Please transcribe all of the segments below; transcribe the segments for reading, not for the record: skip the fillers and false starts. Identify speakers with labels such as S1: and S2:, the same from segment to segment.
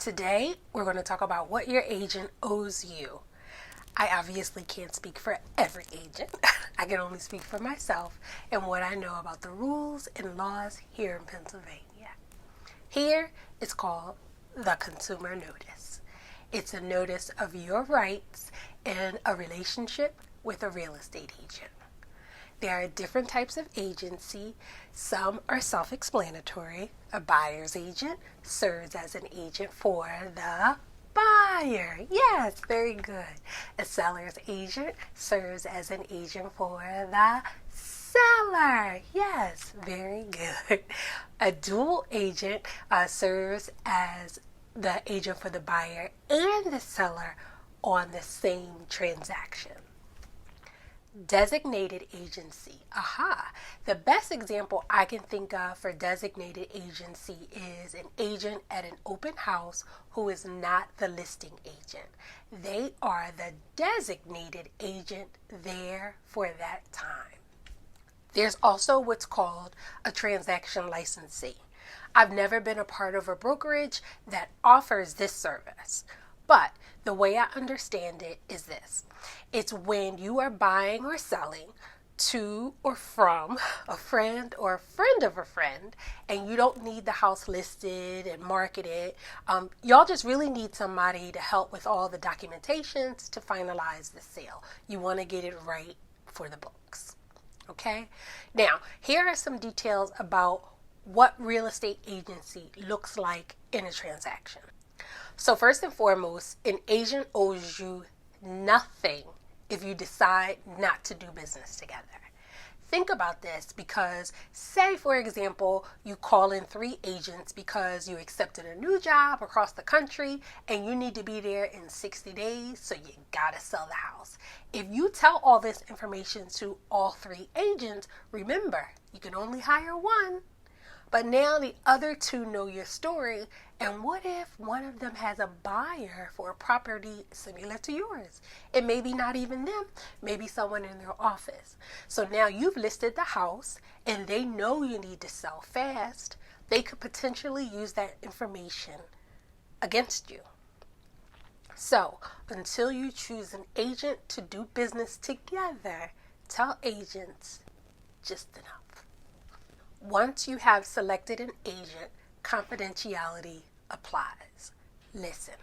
S1: Today, we're going to talk about what your agent owes you. I obviously can't speak for every agent. I can only speak for myself and what I know about the rules and laws here in Pennsylvania. Here, it's called the Consumer Notice. It's a notice of your rights in a relationship with a real estate agent. There are different types of agency. Some are self-explanatory. A buyer's agent serves as an agent for the buyer. Yes, very good. A seller's agent serves as an agent for the seller. Yes, very good. A dual agent serves as the agent for the buyer and the seller on the same transaction. Designated agency. Aha. The best example I can think of for designated agency is an agent at an open house who is not the listing agent. They are the designated agent there for that time. There's also what's called a transaction licensee. I've never been a part of a brokerage that offers this service, but the way I understand it is this. It's when you are buying or selling to or from a friend or a friend of a friend, and you don't need the house listed and marketed. Y'all just really need somebody to help with all the documentations to finalize the sale. You want to get it right for the books. Okay? Now, here are some details about what real estate agency looks like in a transaction. So first and foremost, an agent owes you nothing if you decide not to do business together. Think about this because say, for example, you call in 3 agents because you accepted a new job across the country and you need to be there in 60 days, so you gotta sell the house. If you tell all this information to all 3 agents, remember, you can only hire one. But now the other 2 know your story, and what if one of them has a buyer for a property similar to yours? It may be not even them, maybe someone in their office. So now you've listed the house, and they know you need to sell fast. They could potentially use that information against you. So until you choose an agent to do business together, tell agents just enough. Once you have selected an agent, confidentiality applies. Listen,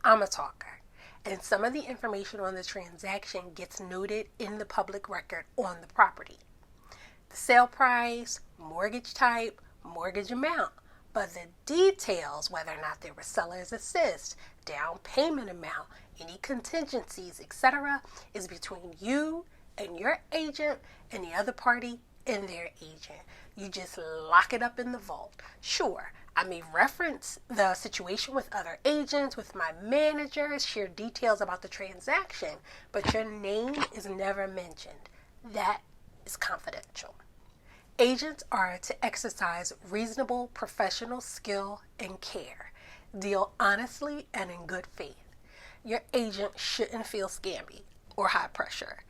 S1: I'm a talker, and some of the information on the transaction gets noted in the public record on the property. The sale price, mortgage type, mortgage amount, but the details, whether or not there were seller's assist, down payment amount, any contingencies, etc., is between you and your agent and the other party and their agent. You just lock it up in the vault. Sure, I may reference the situation with other agents, with my managers, share details about the transaction, but your name is never mentioned. That is confidential. Agents are to exercise reasonable professional skill and care. Deal honestly and in good faith. Your agent shouldn't feel scammy or high pressure.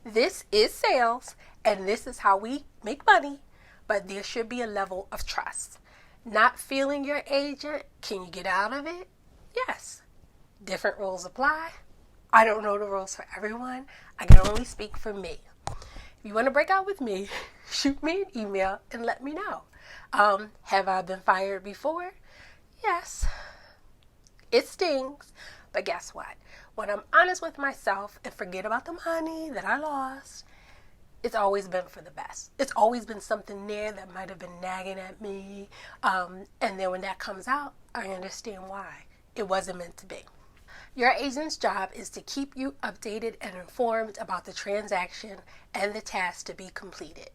S1: This is sales, and this is how we make money, but there should be a level of trust. Not feeling your agent, can you get out of it? Yes. Different rules apply. I don't know the rules for everyone. I can only speak for me. If you want to break out with me, shoot me an email and let me know. Have I been fired before? Yes. It stings, but guess what? When I'm honest with myself and forget about the money that I lost, it's always been for the best. It's always been something there that might have been nagging at me. And then when that comes out, I understand why. It wasn't meant to be. Your agent's job is to keep you updated and informed about the transaction and the task to be completed.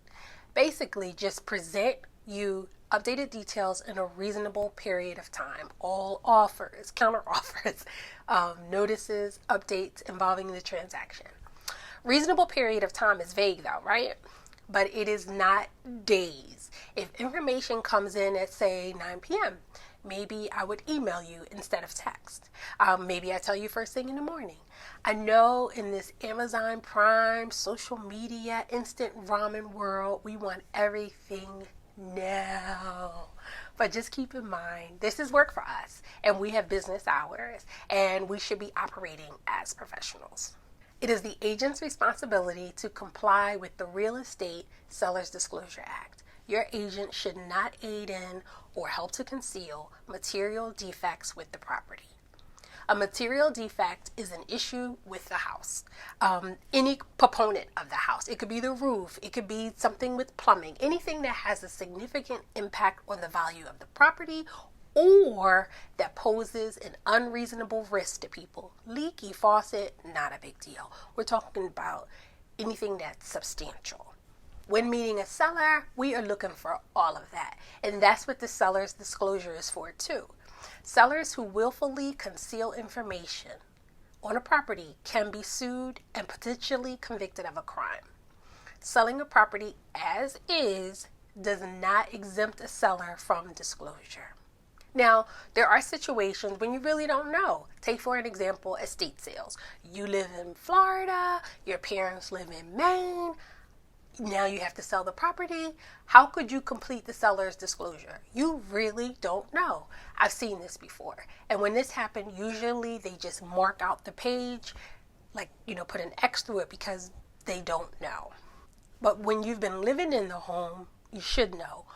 S1: Basically, just present you updated details in a reasonable period of time. All offers, counter offers, notices, updates involving the transaction. Reasonable period of time is vague though, right? But it is not days. If information comes in at say 9 p.m., maybe I would email you instead of text. Maybe I tell you first thing in the morning. I know in this Amazon Prime, social media, instant ramen world, we want everything now. But just keep in mind, this is work for us. and we have business hours, and we should be operating as professionals. It is the agent's responsibility to comply with the Real Estate Sellers Disclosure Act. Your agent should not aid in or help to conceal material defects with the property. A material defect is an issue with the house. Any component of the house. It could be the roof. It could be something with plumbing. Anything that has a significant impact on the value of the property or that poses an unreasonable risk to people. Leaky faucet, not a big deal. We're talking about anything that's substantial. When meeting a seller, we are looking for all of that. And that's what the seller's disclosure is for too. Sellers who willfully conceal information on a property can be sued and potentially convicted of a crime. Selling a property as is does not exempt a seller from disclosure. Now, there are situations when you really don't know. Take, for an example, estate sales. You live in Florida, your parents live in Maine. Now you have to sell the property. How could you complete the seller's disclosure? You really don't know. I've seen this before. And when this happened, usually they just mark out the page, like, put an X through it because they don't know. But when you've been living in the home, you should know.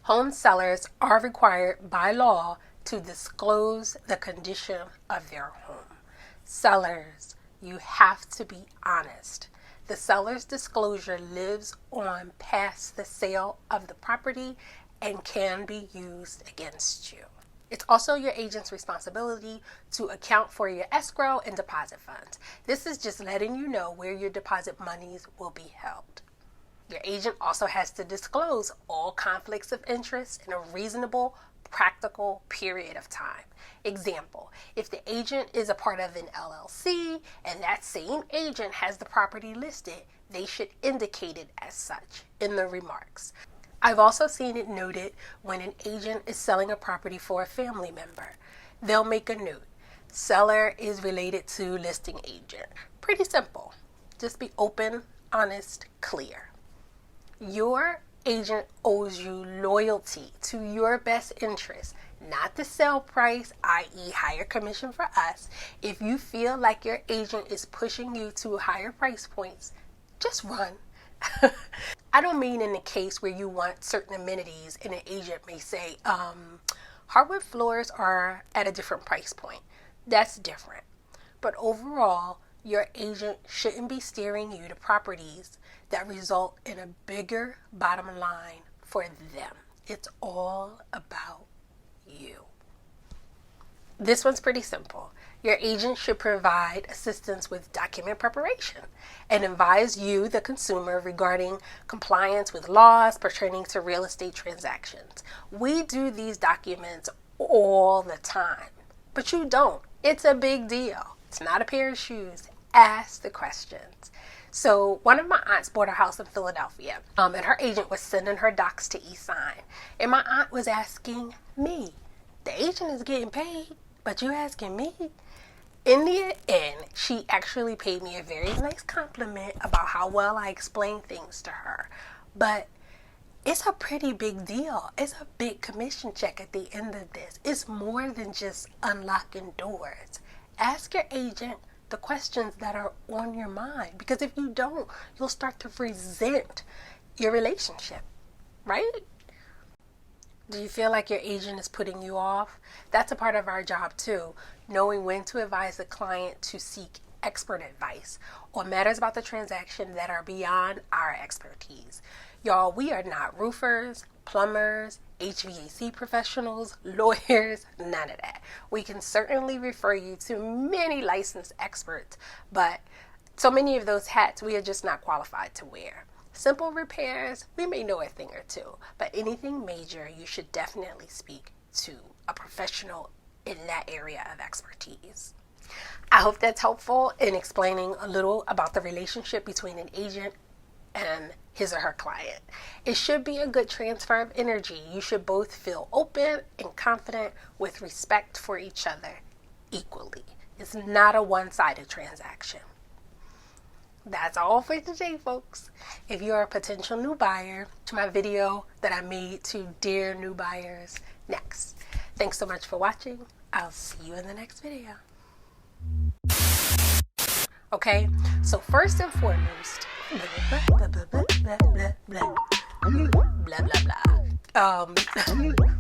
S1: Home sellers are required by law to disclose the condition of their home. Sellers, you have to be honest. The seller's disclosure lives on past the sale of the property and can be used against you. It's also your agent's responsibility to account for your escrow and deposit funds. This is just letting you know where your deposit monies will be held. Your agent also has to disclose all conflicts of interest in a reasonable, practical period of time. Example, if the agent is a part of an LLC and that same agent has the property listed, they should indicate it as such in the remarks. I've also seen it noted when an agent is selling a property for a family member. They'll make a note. Seller is related to listing agent. Pretty simple. Just be open, honest, clear. Your agent owes you loyalty to your best interest, not the sale price, i.e. higher commission for us. If you feel like your agent is pushing you to higher price points, just run. I don't mean in the case where you want certain amenities and an agent may say, hardwood floors are at a different price point. That's different. But overall, your agent shouldn't be steering you to properties that result in a bigger bottom line for them. It's all about you. This one's pretty simple. Your agent should provide assistance with document preparation and advise you, the consumer, regarding compliance with laws pertaining to real estate transactions. We do these documents all the time, but you don't. It's a big deal. It's not a pair of shoes. Ask the questions. So one of my aunts bought a house in Philadelphia, and her agent was sending her docs to e-sign. And my aunt was asking me, the agent is getting paid, but you asking me? In the end, she actually paid me a very nice compliment about how well I explained things to her. But it's a pretty big deal. It's a big commission check at the end of this. It's more than just unlocking doors. Ask your agent the questions that are on your mind, because if you don't, you'll start to resent your relationship, right? Do you feel like your agent is putting you off? That's a part of our job too, knowing when to advise the client to seek expert advice on matters about the transaction that are beyond our expertise. Y'all, we are not roofers, plumbers, HVAC professionals, lawyers, none of that. We can certainly refer you to many licensed experts, but so many of those hats we are just not qualified to wear. Simple repairs, we may know a thing or two, but anything major, you should definitely speak to a professional in that area of expertise. I hope that's helpful in explaining a little about the relationship between an agent and his or her client. It should be a good transfer of energy. You should both feel open and confident with respect for each other equally. It's not a one-sided transaction. That's all for today, folks. If you're a potential new buyer, to my video that I made to dear new buyers next. Thanks so much for watching. I'll see you in the next video. Okay, so first and foremost, blah, blah, blah, blah, blah, blah, blah, blah, blah, blah.